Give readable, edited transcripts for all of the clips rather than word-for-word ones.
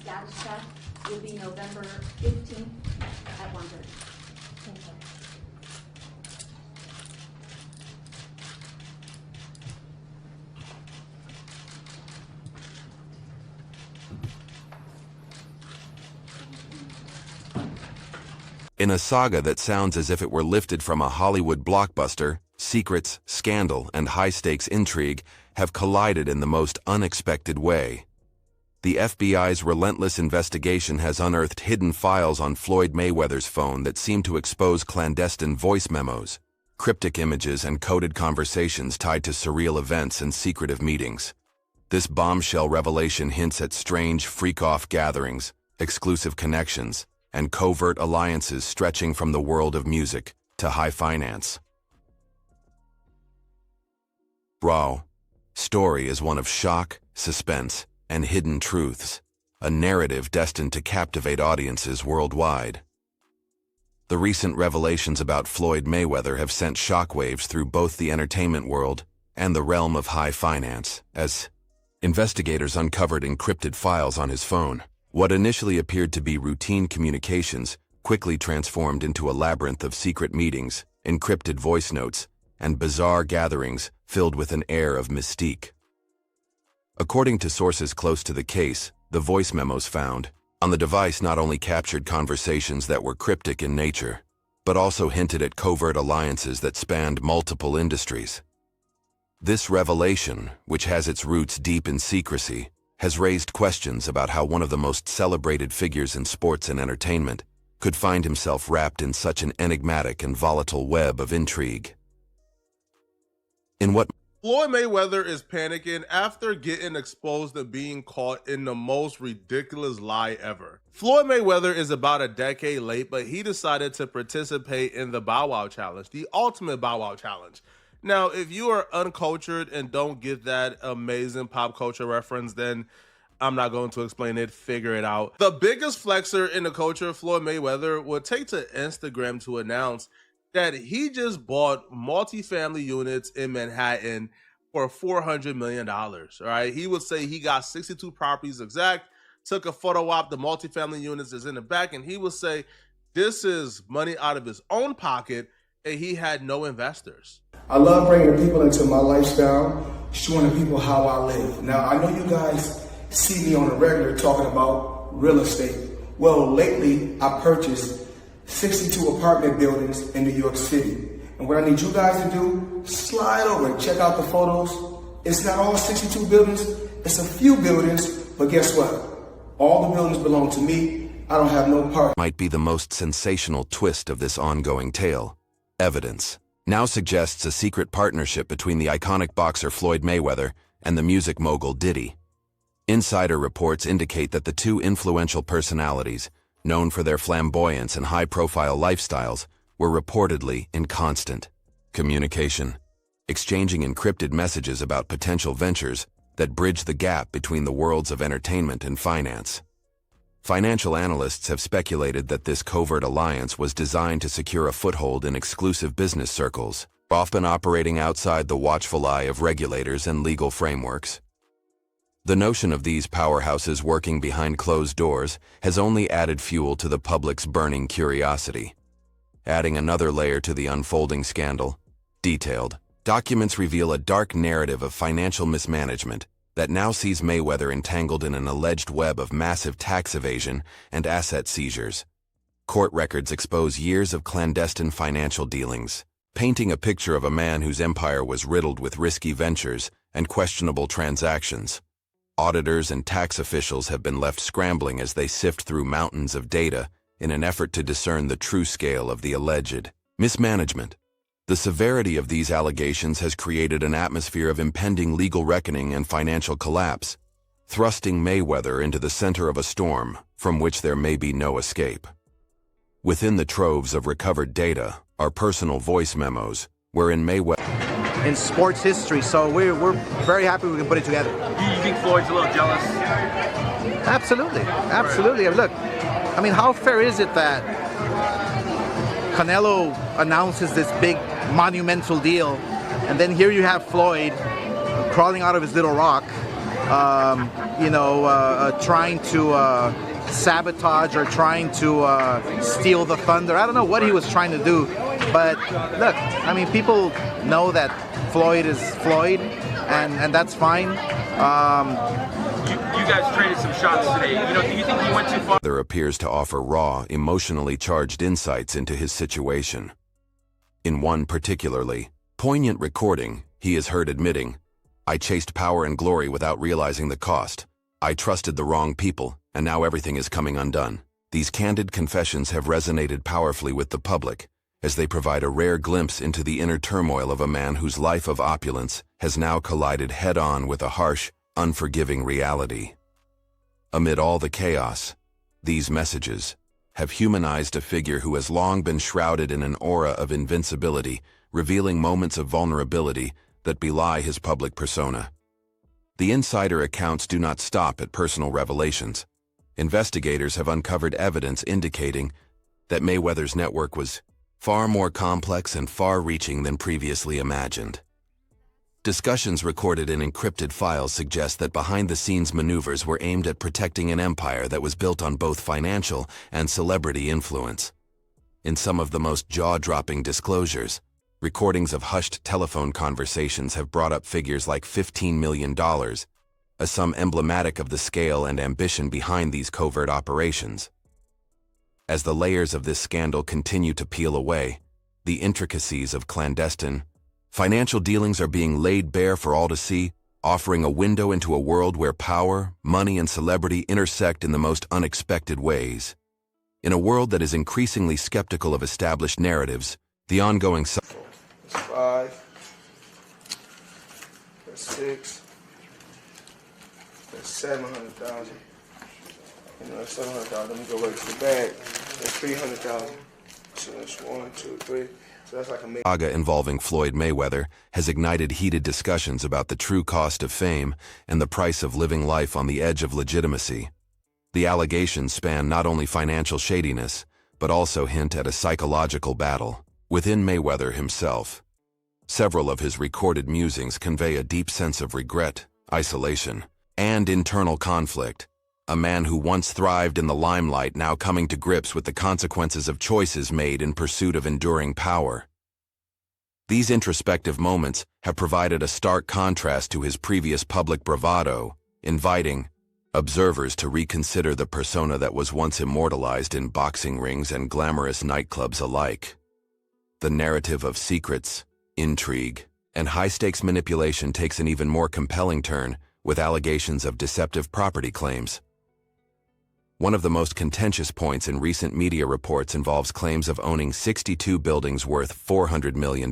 status check will be November 15th at 1:30. Thank you. In a saga that sounds as if it were lifted from a Hollywood blockbuster, secrets, scandal, and high-stakes intrigue have collided in the most unexpected way. The FBI's relentless investigation has unearthed hidden files on Floyd Mayweather's phone that seem to expose clandestine voice memos, cryptic images, and coded conversations tied to surreal events and secretive meetings. This bombshell revelation hints at strange freak-off gatherings, exclusive connections, and covert alliances stretching from the world of music to high finance. Raw's story is one of shock, suspense, and hidden truths, a narrative destined to captivate audiences worldwide. The recent revelations about Floyd Mayweather have sent shockwaves through both the entertainment world and the realm of high finance, as investigators uncovered encrypted files on his phone. What initially appeared to be routine communications quickly transformed into a labyrinth of secret meetings, encrypted voice notes, and bizarre gatherings filled with an air of mystique. According to sources close to the case, the voice memos found on the device not only captured conversations that were cryptic in nature, but also hinted at covert alliances that spanned multiple industries. This revelation, which has its roots deep in secrecy, has raised questions about how one of the most celebrated figures in sports and entertainment could find himself wrapped in such an enigmatic and volatile web of intrigue. In what Floyd Mayweather is panicking after getting exposed and being caught in the most ridiculous lie ever. Floyd Mayweather is about a decade late, but he decided to participate in the Bow Wow Challenge, the ultimate Bow Wow Challenge. Now, if you are uncultured and don't get that amazing pop culture reference, then I'm not going to explain it, figure it out. The biggest flexer in the culture, Floyd Mayweather, would take to Instagram to announce that he just bought multifamily units in Manhattan for $400 million, all right? He would say he got 62 properties exact, took a photo op, the multifamily units is in the back, and he would say this is money out of his own pocket, and he had no investors. I love bringing the people into my lifestyle, showing the people how I live. Now, I know you guys see me on a regular talking about real estate. Well, lately, I purchased 62 apartment buildings in New York City. And what I need you guys to do, slide over and check out the photos. It's not all 62 buildings, it's a few buildings, but guess what? All the buildings belong to me. I don't have no part. might be the most sensational twist of this ongoing tale. Evidence now suggests a secret partnership between the iconic boxer Floyd Mayweather and the music mogul Diddy. Insider reports indicate that the two influential personalities, known for their flamboyance and high-profile lifestyles, were reportedly in constant communication, exchanging encrypted messages about potential ventures that bridge the gap between the worlds of entertainment and finance. Financial analysts have speculated that this covert alliance was designed to secure a foothold in exclusive business circles, often operating outside the watchful eye of regulators and legal frameworks. The notion of these powerhouses working behind closed doors has only added fuel to the public's burning curiosity. Adding another layer to the unfolding scandal, detailed documents reveal a dark narrative of financial mismanagement that now sees Mayweather entangled in an alleged web of massive tax evasion and asset seizures. Court records expose years of clandestine financial dealings, painting a picture of a man whose empire was riddled with risky ventures and questionable transactions. Auditors and tax officials have been left scrambling as they sift through mountains of data in an effort to discern the true scale of the alleged mismanagement. The severity of these allegations has created an atmosphere of impending legal reckoning and financial collapse, thrusting Mayweather into the center of a storm from which there may be no escape. Within the troves of recovered data are personal voice memos, wherein Mayweather in sports history, so we're very happy we can put it together. You think Floyd's a little jealous? Absolutely, absolutely. Look, I mean, how fair is it that Canelo announces this big monumental deal, and then here you have Floyd crawling out of his little rock trying to sabotage or trying to steal the thunder. I don't know what he was trying to do, but look, I mean, people know that Floyd is Floyd, and that's fine. You guys traded some shots today. Do you think he went too far? There appears to offer raw, emotionally charged insights into his situation. In one particularly poignant recording, he is heard admitting, "I chased power and glory without realizing the cost. I trusted the wrong people, and now everything is coming undone." These candid confessions have resonated powerfully with the public, as they provide a rare glimpse into the inner turmoil of a man whose life of opulence has now collided head-on with a harsh, unforgiving reality. Amid all the chaos, these messages have humanized a figure who has long been shrouded in an aura of invincibility, revealing moments of vulnerability that belie his public persona. The insider accounts do not stop at personal revelations. Investigators have uncovered evidence indicating that Mayweather's network was far more complex and far-reaching than previously imagined. Discussions recorded in encrypted files suggest that behind-the-scenes maneuvers were aimed at protecting an empire that was built on both financial and celebrity influence. In some of the most jaw-dropping disclosures, recordings of hushed telephone conversations have brought up figures like $15 million, a sum emblematic of the scale and ambition behind these covert operations. As the layers of this scandal continue to peel away, the intricacies of clandestine financial dealings are being laid bare for all to see, offering a window into a world where power, money, and celebrity intersect in the most unexpected ways. In a world that is increasingly skeptical of established narratives, the ongoing That's 5. That's 6. That's 700,000. That's 700,000. Let me go right to the bag. That's 300,000. So that's 1, 2, 3. So that's like a saga involving Floyd Mayweather has ignited heated discussions about the true cost of fame and the price of living life on the edge of legitimacy. The allegations span not only financial shadiness, but also hint at a psychological battle within Mayweather himself. Several of his recorded musings convey a deep sense of regret, isolation, and internal conflict. A man who once thrived in the limelight now coming to grips with the consequences of choices made in pursuit of enduring power. These introspective moments have provided a stark contrast to his previous public bravado, inviting observers to reconsider the persona that was once immortalized in boxing rings and glamorous nightclubs alike. The narrative of secrets, intrigue, and high-stakes manipulation takes an even more compelling turn with allegations of deceptive property claims. One of the most contentious points in recent media reports involves claims of owning 62 buildings worth $400 million.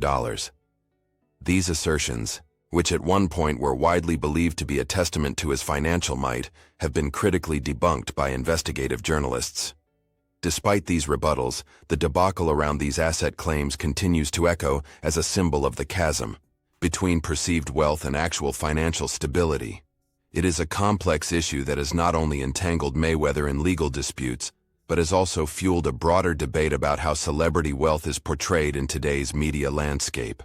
These assertions, which at one point were widely believed to be a testament to his financial might, have been critically debunked by investigative journalists. Despite these rebuttals, the debacle around these asset claims continues to echo as a symbol of the chasm between perceived wealth and actual financial stability. It is a complex issue that has not only entangled Mayweather in legal disputes, but has also fueled a broader debate about how celebrity wealth is portrayed in today's media landscape.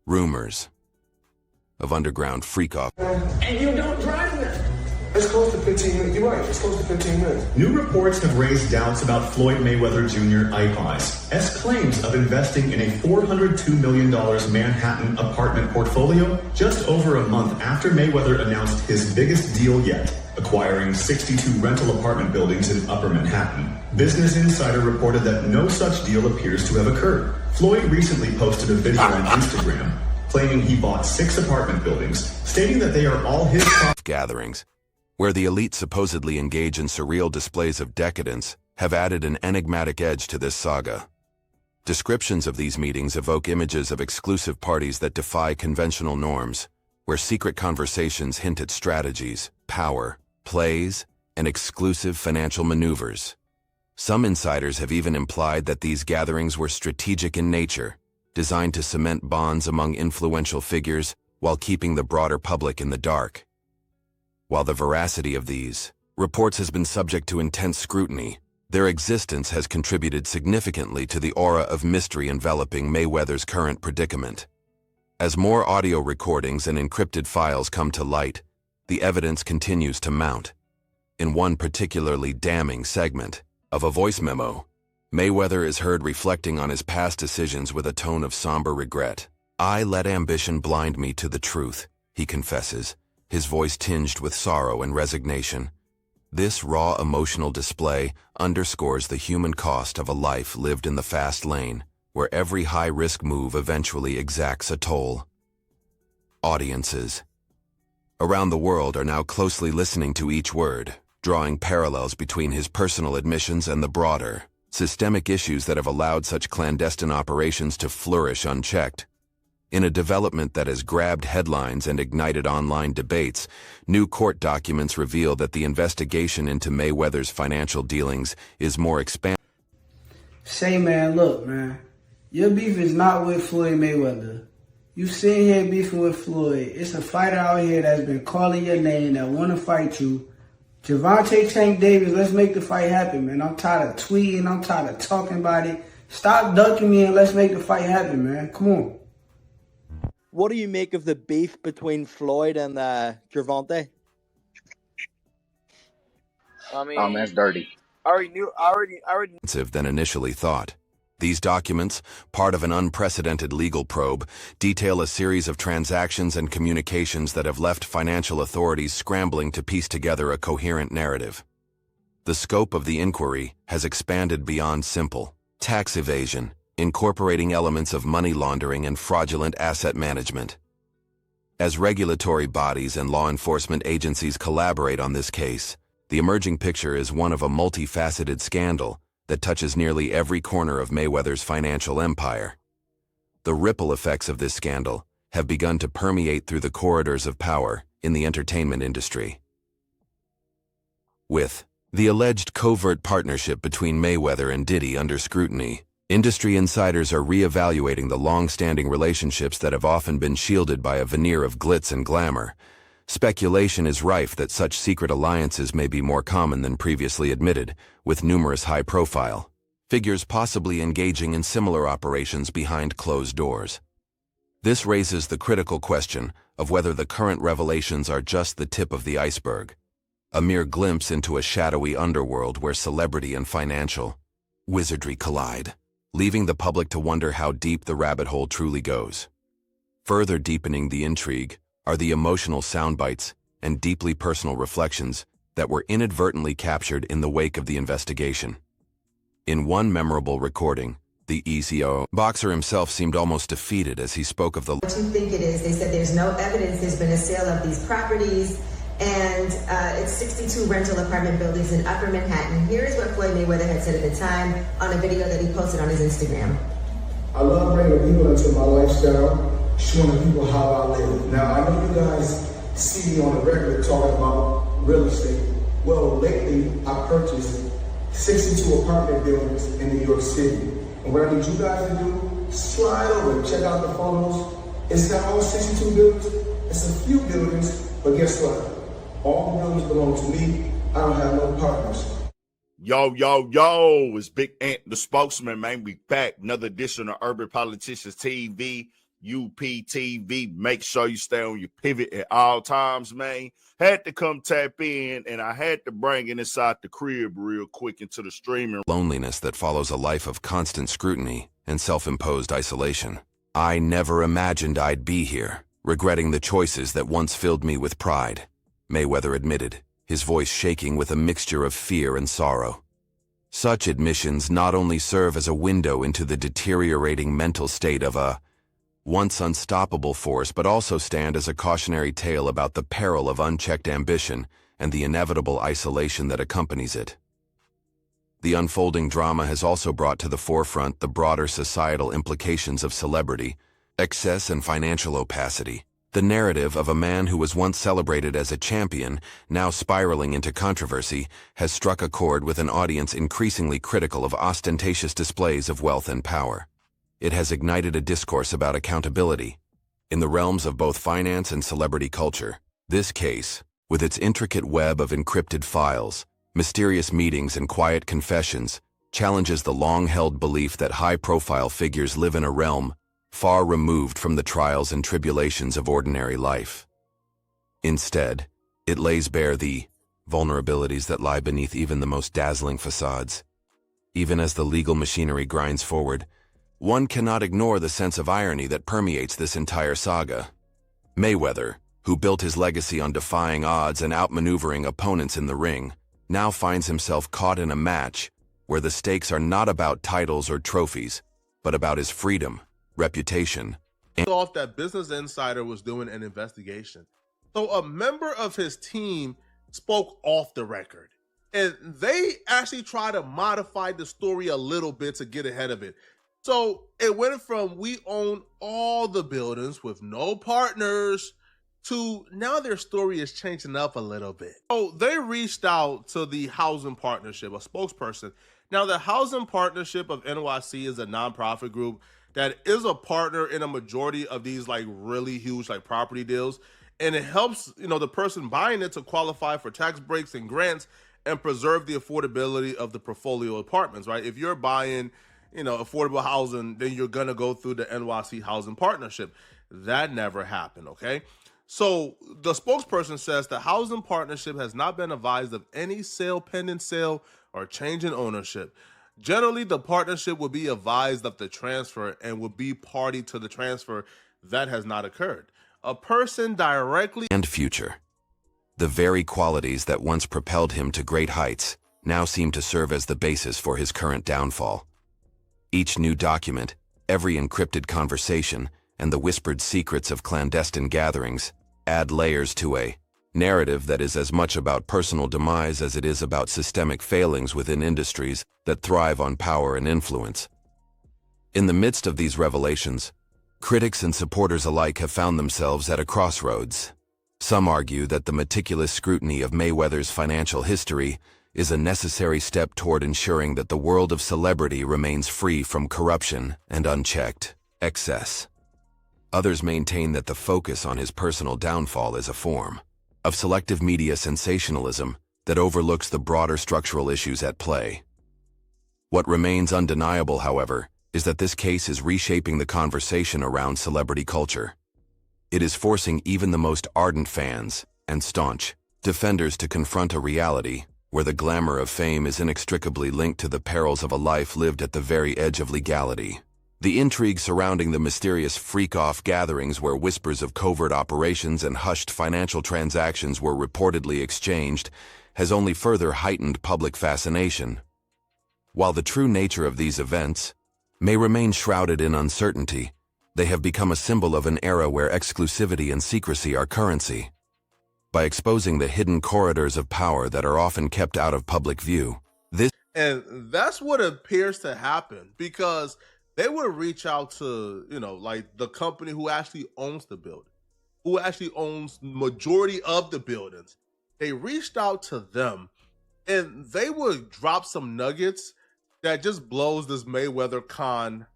Rumors of underground freak-off. And you don't drive there. It's close to 15 minutes. You're right. It's close to 15 minutes. New reports have raised doubts about Floyd Mayweather Jr. IPOS claims of investing in a $402 million Manhattan apartment portfolio just over a month after Mayweather announced his biggest deal yet, acquiring 62 rental apartment buildings in Upper Manhattan. Business Insider reported that no such deal appears to have occurred. Floyd recently posted a video on Instagram claiming he bought 6 apartment buildings, stating that they are all his gatherings, where the elite supposedly engage in surreal displays of decadence, have added an enigmatic edge to this saga. Descriptions of these meetings evoke images of exclusive parties that defy conventional norms, where secret conversations hint at strategies, power, plays, and exclusive financial maneuvers. Some insiders have even implied that these gatherings were strategic in nature, designed to cement bonds among influential figures while keeping the broader public in the dark. While the veracity of these reports has been subject to intense scrutiny, their existence has contributed significantly to the aura of mystery enveloping Mayweather's current predicament. As more audio recordings and encrypted files come to light, the evidence continues to mount. In one particularly damning segment of a voice memo, Mayweather is heard reflecting on his past decisions with a tone of somber regret. "I let ambition blind me to the truth," he confesses, his voice tinged with sorrow and resignation. This raw emotional display underscores the human cost of a life lived in the fast lane, where every high-risk move eventually exacts a toll. Audiences around the world are now closely listening to each word, drawing parallels between his personal admissions and the broader, systemic issues that have allowed such clandestine operations to flourish unchecked. In a development that has grabbed headlines and ignited online debates, new court documents reveal that the investigation into Mayweather's financial dealings is more expansive. Say, man, look, man, your beef is not with Floyd Mayweather. You sitting here beefing with Floyd. It's a fighter out here that's been calling your name that want to fight you. Javante Tank Davis, let's make the fight happen, man. I'm tired of tweeting. I'm tired of talking about it. Stop ducking me and let's make the fight happen, man. Come on. What do you make of the beef between Floyd and Javante? I mean, that's dirty. Than initially thought. These documents, part of an unprecedented legal probe, detail a series of transactions and communications that have left financial authorities scrambling to piece together a coherent narrative. The scope of the inquiry has expanded beyond simple tax evasion, incorporating elements of money laundering and fraudulent asset management. As regulatory bodies and law enforcement agencies collaborate on this case, the emerging picture is one of a multifaceted scandal that touches nearly every corner of Mayweather's financial empire. The ripple effects of this scandal have begun to permeate through the corridors of power in the entertainment industry. With the alleged covert partnership between Mayweather and Diddy under scrutiny, industry insiders are re-evaluating the long-standing relationships that have often been shielded by a veneer of glitz and glamour. Speculation is rife that such secret alliances may be more common than previously admitted, with numerous high-profile figures possibly engaging in similar operations behind closed doors. This raises the critical question of whether the current revelations are just the tip of the iceberg, a mere glimpse into a shadowy underworld where celebrity and financial wizardry collide, leaving the public to wonder how deep the rabbit hole truly goes. Further deepening the intrigue are the emotional soundbites and deeply personal reflections that were inadvertently captured in the wake of the investigation. In one memorable recording, the ECO boxer himself seemed almost defeated as he spoke of the... What you think it is? They said there's no evidence there's been a sale of these properties, and it's 62 rental apartment buildings in Upper Manhattan. Here is what Floyd Mayweather had said at the time on a video that he posted on his Instagram. I love bringing people into my lifestyle, showing people how I live. Now, I know you guys see me on the regular talking about real estate. Well, lately, I purchased 62 apartment buildings in New York City. And what I need you guys to do, slide over and check out the photos. It's not all 62 buildings. It's a few buildings, but guess what? All the buildings belong to me. I don't have no partners. Yo, it's Big Ant, the spokesman, man. We back. Another edition of Urban Politicians TV, UPTV. Make sure you stay on your pivot at all times, man. Had to come tap in, and I had to bring it inside the crib real quick into the streaming. Loneliness that follows a life of constant scrutiny and self-imposed isolation. I never imagined I'd be here, regretting the choices that once filled me with pride, Mayweather admitted, his voice shaking with a mixture of fear and sorrow. Such admissions not only serve as a window into the deteriorating mental state of a once unstoppable force, but also stand as a cautionary tale about the peril of unchecked ambition and the inevitable isolation that accompanies it. The unfolding drama has also brought to the forefront the broader societal implications of celebrity, excess and financial opacity. The narrative of a man who was once celebrated as a champion, now spiraling into controversy, has struck a chord with an audience increasingly critical of ostentatious displays of wealth and power. It has ignited a discourse about accountability. In the realms of both finance and celebrity culture, this case, with its intricate web of encrypted files, mysterious meetings and quiet confessions, challenges the long-held belief that high-profile figures live in a realm far removed from the trials and tribulations of ordinary life. Instead, it lays bare the vulnerabilities that lie beneath even the most dazzling facades. Even as the legal machinery grinds forward, one cannot ignore the sense of irony that permeates this entire saga. Mayweather, who built his legacy on defying odds and outmaneuvering opponents in the ring, now finds himself caught in a match where the stakes are not about titles or trophies, but about his freedom, reputation, and off that Business Insider was doing an investigation. So a member of his team spoke off the record, and they actually tried to modify the story a little bit to get ahead of it. So it went from we own all the buildings with no partners to now their story is changing up a little bit. So they reached out to the Housing Partnership, a spokesperson. Now the Housing Partnership of NYC is a nonprofit group that is a partner in a majority of these like really huge like property deals. And it helps, the person buying it to qualify for tax breaks and grants and preserve the affordability of the portfolio apartments, right? If you're buying, affordable housing, then you're going to go through the NYC Housing Partnership. That never happened, okay? So the spokesperson says the Housing Partnership has not been advised of any sale, pending sale, or change in ownership. Generally, the partnership will be advised of the transfer and will be party to the transfer. That has not occurred. A person directly and future. The very qualities that once propelled him to great heights now seem to serve as the basis for his current downfall. Each new document, every encrypted conversation, and the whispered secrets of clandestine gatherings add layers to a narrative that is as much about personal demise as it is about systemic failings within industries that thrive on power and influence. In the midst of these revelations, critics and supporters alike have found themselves at a crossroads. Some argue that the meticulous scrutiny of Mayweather's financial history is a necessary step toward ensuring that the world of celebrity remains free from corruption and unchecked excess. Others maintain that the focus on his personal downfall is a form of selective media sensationalism that overlooks the broader structural issues at play. What remains undeniable, however, is that this case is reshaping the conversation around celebrity culture. It is forcing even the most ardent fans and staunch defenders to confront a reality where the glamour of fame is inextricably linked to the perils of a life lived at the very edge of legality. The intrigue surrounding the mysterious freak-off gatherings where whispers of covert operations and hushed financial transactions were reportedly exchanged has only further heightened public fascination. While the true nature of these events may remain shrouded in uncertainty, they have become a symbol of an era where exclusivity and secrecy are currency. By exposing the hidden corridors of power that are often kept out of public view, and that's what appears to happen, because they would reach out to, like the company who actually owns the building, who actually owns majority of the buildings. They reached out to them and they would drop some nuggets that just blows this Mayweather con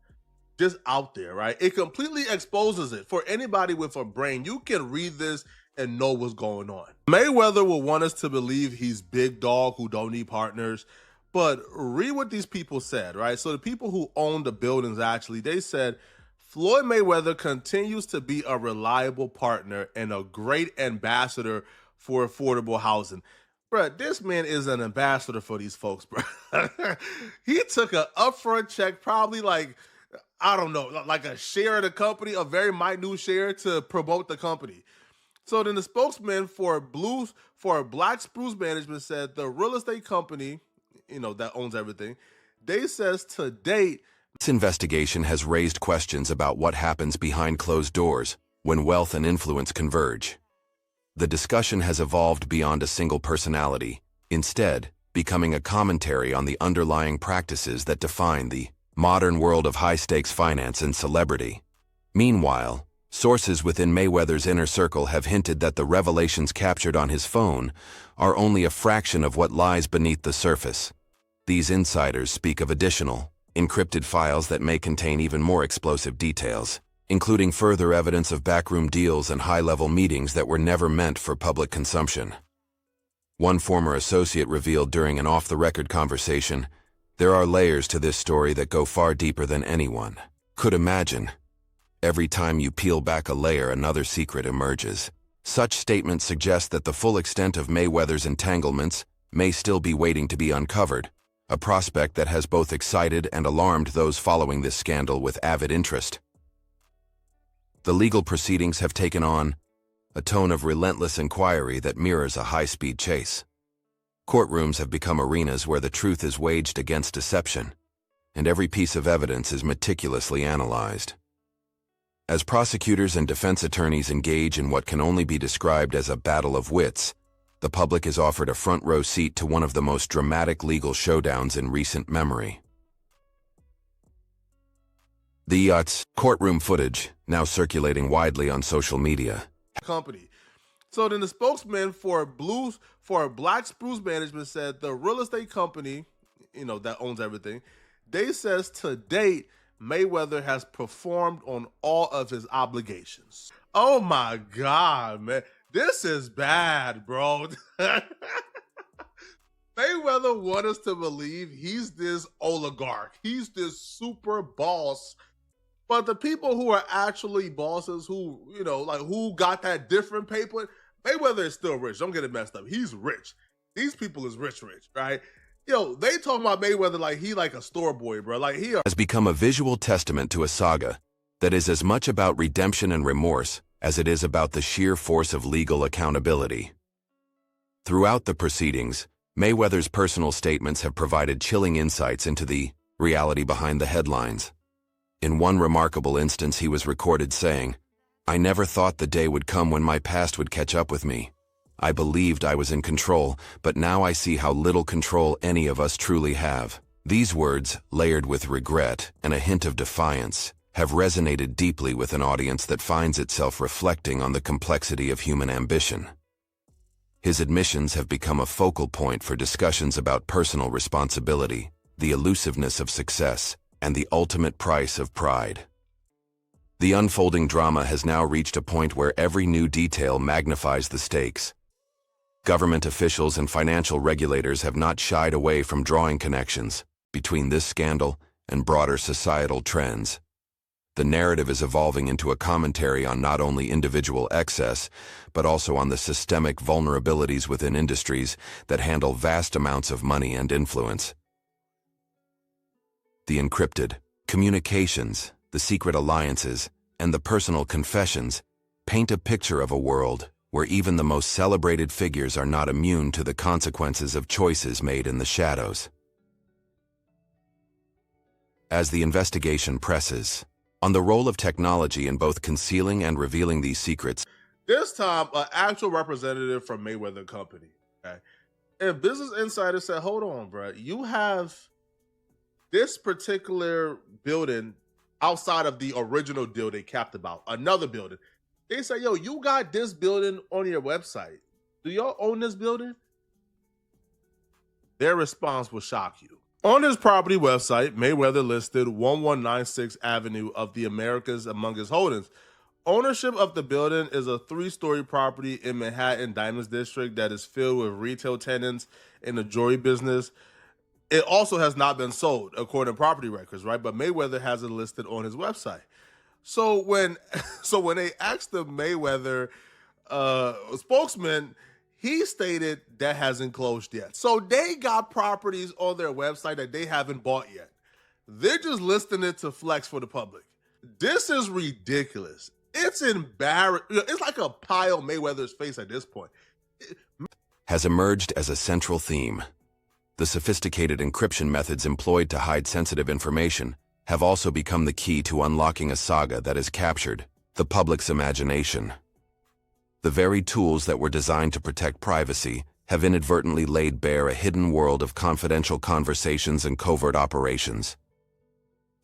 just out there, right? It completely exposes it. For anybody with a brain, you can read this and know what's going on. Mayweather will want us to believe he's big dog who don't need partners, but read what these people said, right? So the people who own the buildings, actually, they said, Floyd Mayweather continues to be a reliable partner and a great ambassador for affordable housing. Bruh, this man is an ambassador for these folks, bruh. He took an upfront check, probably like, I don't know, like a share of the company, a very minute share to promote the company. So then the spokesman for Black Spruce Management said the real estate company, that owns everything, they says to date, this investigation has raised questions about what happens behind closed doors when wealth and influence converge. The discussion has evolved beyond a single personality, instead becoming a commentary on the underlying practices that define the modern world of high-stakes finance and celebrity. Meanwhile, sources within Mayweather's inner circle have hinted that the revelations captured on his phone are only a fraction of what lies beneath the surface. These insiders speak of additional, encrypted files that may contain even more explosive details, including further evidence of backroom deals and high-level meetings that were never meant for public consumption. One former associate revealed during an off-the-record conversation, "There are layers to this story that go far deeper than anyone could imagine." Every time you peel back a layer, another secret emerges. Such statements suggest that the full extent of Mayweather's entanglements may still be waiting to be uncovered, a prospect that has both excited and alarmed those following this scandal with avid interest. The legal proceedings have taken on a tone of relentless inquiry that mirrors a high-speed chase. Courtrooms have become arenas where the truth is waged against deception, and every piece of evidence is meticulously analyzed. As prosecutors and defense attorneys engage in what can only be described as a battle of wits, the public is offered a front-row seat to one of the most dramatic legal showdowns in recent memory. The courtroom footage, now circulating widely on social media. Company. So then the spokesman for Black Spruce Management said the real estate company, that owns everything, they says to date, Mayweather has performed on all of his obligations. Oh my God, man. This is bad, bro. Mayweather wants us to believe he's this oligarch. He's this super boss. But the people who are actually bosses, who, who got that different paper, Mayweather is still rich. Don't get it messed up. He's rich. These people is rich, right? They talking about Mayweather like he like a store boy, bro. Like he has become a visual testament to a saga that is as much about redemption and remorse as it is about the sheer force of legal accountability. Throughout the proceedings, Mayweather's personal statements have provided chilling insights into the reality behind the headlines. In one remarkable instance, he was recorded saying, "I never thought the day would come when my past would catch up with me. I believed I was in control, but now I see how little control any of us truly have." These words, layered with regret and a hint of defiance, have resonated deeply with an audience that finds itself reflecting on the complexity of human ambition. His admissions have become a focal point for discussions about personal responsibility, the elusiveness of success, and the ultimate price of pride. The unfolding drama has now reached a point where every new detail magnifies the stakes. Government officials and financial regulators have not shied away from drawing connections between this scandal and broader societal trends. The narrative is evolving into a commentary on not only individual excess, but also on the systemic vulnerabilities within industries that handle vast amounts of money and influence. The encrypted communications, the secret alliances, and the personal confessions paint a picture of a world where even the most celebrated figures are not immune to the consequences of choices made in the shadows. As the investigation presses on the role of technology in both concealing and revealing these secrets, this time an actual representative from Mayweather Company, okay? And Business Insider said, hold on, bro. You have this particular building outside of the original deal they capped about, another building. They say, yo, you got this building on your website. Do y'all own this building? Their response will shock you. On his property website, Mayweather listed 1196 Avenue of the Americas among his holdings. Ownership of the building is a 3-story property in Manhattan Diamonds District that is filled with retail tenants in the jewelry business. It also has not been sold, according to property records, right? But Mayweather has it listed on his website. So when they asked the Mayweather spokesman, he stated that hasn't closed yet. So they got properties on their website that they haven't bought yet. They're just listing it to flex for the public. This is ridiculous. It's embarrassing. It's like a pile Mayweather's face at this point. Has emerged as a central theme. The sophisticated encryption methods employed to hide sensitive information have also become the key to unlocking a saga that has captured the public's imagination. The very tools that were designed to protect privacy have inadvertently laid bare a hidden world of confidential conversations and covert operations.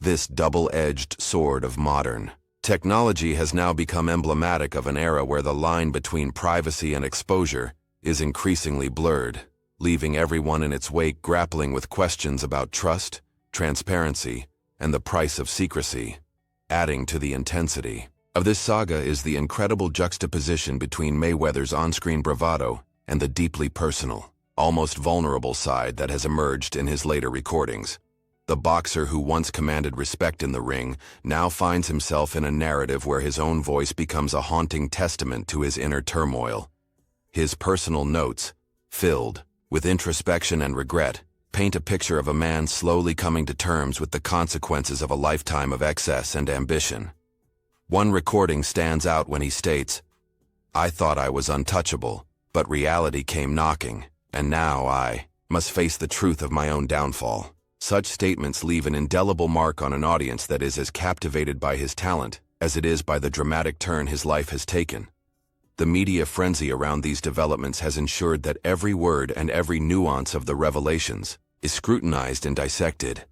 This double-edged sword of modern technology has now become emblematic of an era where the line between privacy and exposure is increasingly blurred, leaving everyone in its wake grappling with questions about trust, transparency, and the price of secrecy. Adding to the intensity of this saga is the incredible juxtaposition between Mayweather's on-screen bravado and the deeply personal, almost vulnerable side that has emerged in his later recordings. The boxer who once commanded respect in the ring now finds himself in a narrative where his own voice becomes a haunting testament to his inner turmoil. His personal notes, filled with introspection and regret, paint a picture of a man slowly coming to terms with the consequences of a lifetime of excess and ambition. One recording stands out when he states, "I thought I was untouchable, but reality came knocking, and now I must face the truth of my own downfall." Such statements leave an indelible mark on an audience that is as captivated by his talent as it is by the dramatic turn his life has taken. The media frenzy around these developments has ensured that every word and every nuance of the revelations is scrutinized and dissected.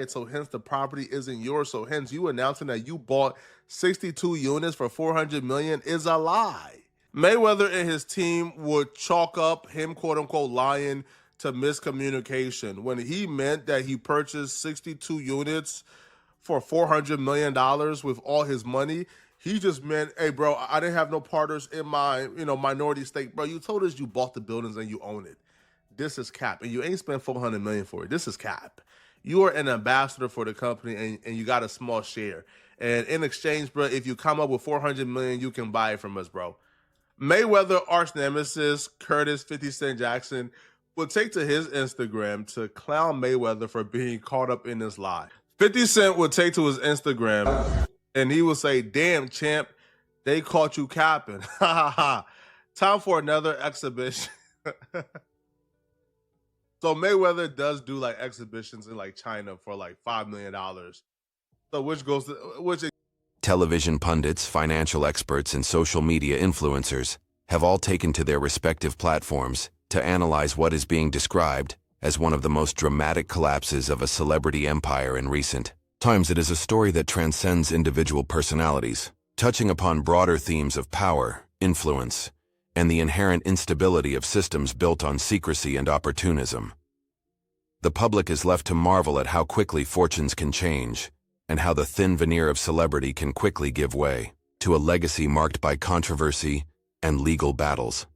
So hence the property isn't yours. So hence you announcing that you bought 62 units for $400 million is a lie. Mayweather and his team would chalk up him, quote unquote, lying to miscommunication when he meant that he purchased 62 units for $400 million with all his money. He just meant, hey, bro, I didn't have no partners in my, minority stake. Bro, you told us you bought the buildings and you own it. This is cap. And you ain't spent $400 million for it. This is cap. You are an ambassador for the company and you got a small share. And in exchange, bro, if you come up with $400 million, you can buy it from us, bro. Mayweather arch nemesis Curtis 50 Cent Jackson would take to his Instagram to clown Mayweather for being caught up in this lie. 50 Cent would take to his Instagram and he would say, "Damn, champ, they caught you capping. Ha ha ha. Time for another exhibition." So Mayweather does do like exhibitions in like China for like $5 million. So which Television pundits, financial experts, and social media influencers have all taken to their respective platforms to analyze what is being described as one of the most dramatic collapses of a celebrity empire in recent times. It is a story that transcends individual personalities, touching upon broader themes of power, influence, and the inherent instability of systems built on secrecy and opportunism. The public is left to marvel at how quickly fortunes can change, and how the thin veneer of celebrity can quickly give way to a legacy marked by controversy and legal battles.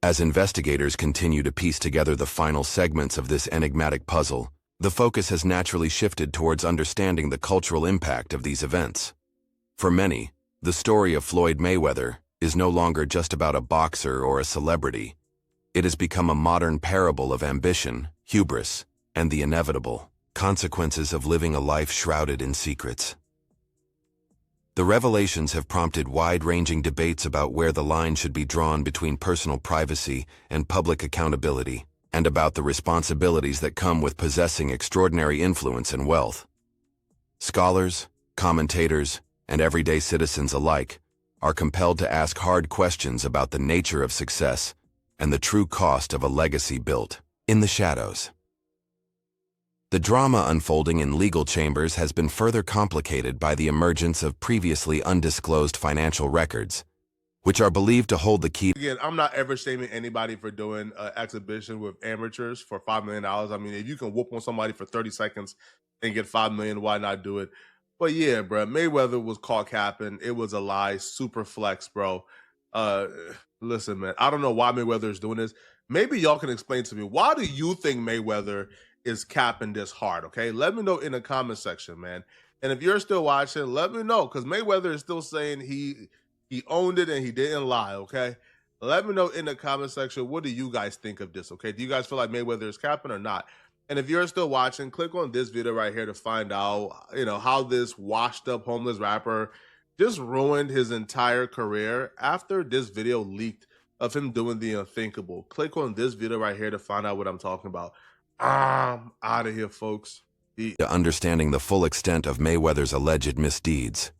As investigators continue to piece together the final segments of this enigmatic puzzle, the focus has naturally shifted towards understanding the cultural impact of these events. For many, the story of Floyd Mayweather is no longer just about a boxer or a celebrity. It has become a modern parable of ambition, hubris, and the inevitable consequences of living a life shrouded in secrets. The revelations have prompted wide-ranging debates about where the line should be drawn between personal privacy and public accountability, and about the responsibilities that come with possessing extraordinary influence and wealth. Scholars, commentators, and everyday citizens alike are compelled to ask hard questions about the nature of success and the true cost of a legacy built in the shadows. The drama unfolding in legal chambers has been further complicated by the emergence of previously undisclosed financial records, which are believed to hold the key. Again, I'm not ever shaming anybody for doing an exhibition with amateurs for $5 million. I mean, if you can whoop on somebody for 30 seconds and get $5 million, why not do it? But yeah, bro, Mayweather was caught capping. It was a lie, super flex, bro. Listen, man, I don't know why Mayweather is doing this. Maybe y'all can explain to me, why do you think Mayweather is capping this hard, okay? Let me know in the comment section, man. And if you're still watching, let me know, because Mayweather is still saying he owned it and he didn't lie, okay? Let me know in the comment section, what do you guys think of this, okay? Do you guys feel like Mayweather is capping or not? And if you're still watching, click on this video right here to find out, how this washed up homeless rapper just ruined his entire career after this video leaked of him doing the unthinkable. Click on this video right here to find out what I'm talking about. I'm out of here, folks. Understanding the full extent of Mayweather's alleged misdeeds.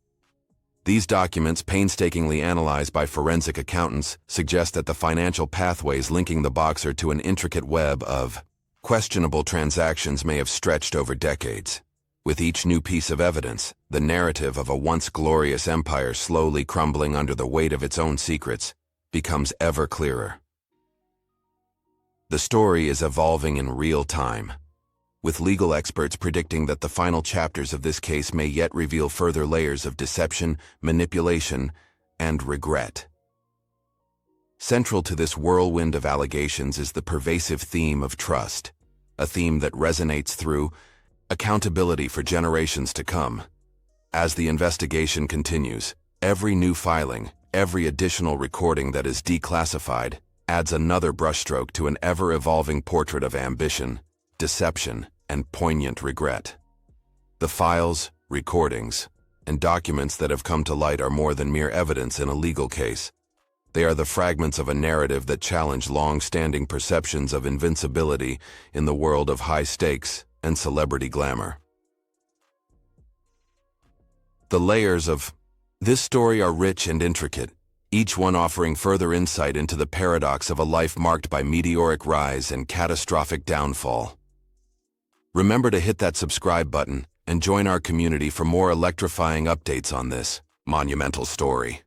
These documents, painstakingly analyzed by forensic accountants, suggest that the financial pathways linking the boxer to an intricate web of questionable transactions may have stretched over decades. With each new piece of evidence, the narrative of a once glorious empire slowly crumbling under the weight of its own secrets becomes ever clearer. The story is evolving in real time, with legal experts predicting that the final chapters of this case may yet reveal further layers of deception, manipulation, and regret. Central to this whirlwind of allegations is the pervasive theme of trust. a theme that resonates through accountability for generations to come. As the investigation continues, every new filing, every additional recording that is declassified, adds another brushstroke to an ever-evolving portrait of ambition, deception, and poignant regret. The files, recordings, and documents that have come to light are more than mere evidence in a legal case. They are the fragments of a narrative that challenge long-standing perceptions of invincibility in the world of high stakes and celebrity glamour. The layers of this story are rich and intricate, each one offering further insight into the paradox of a life marked by meteoric rise and catastrophic downfall. Remember to hit that subscribe button and join our community for more electrifying updates on this monumental story.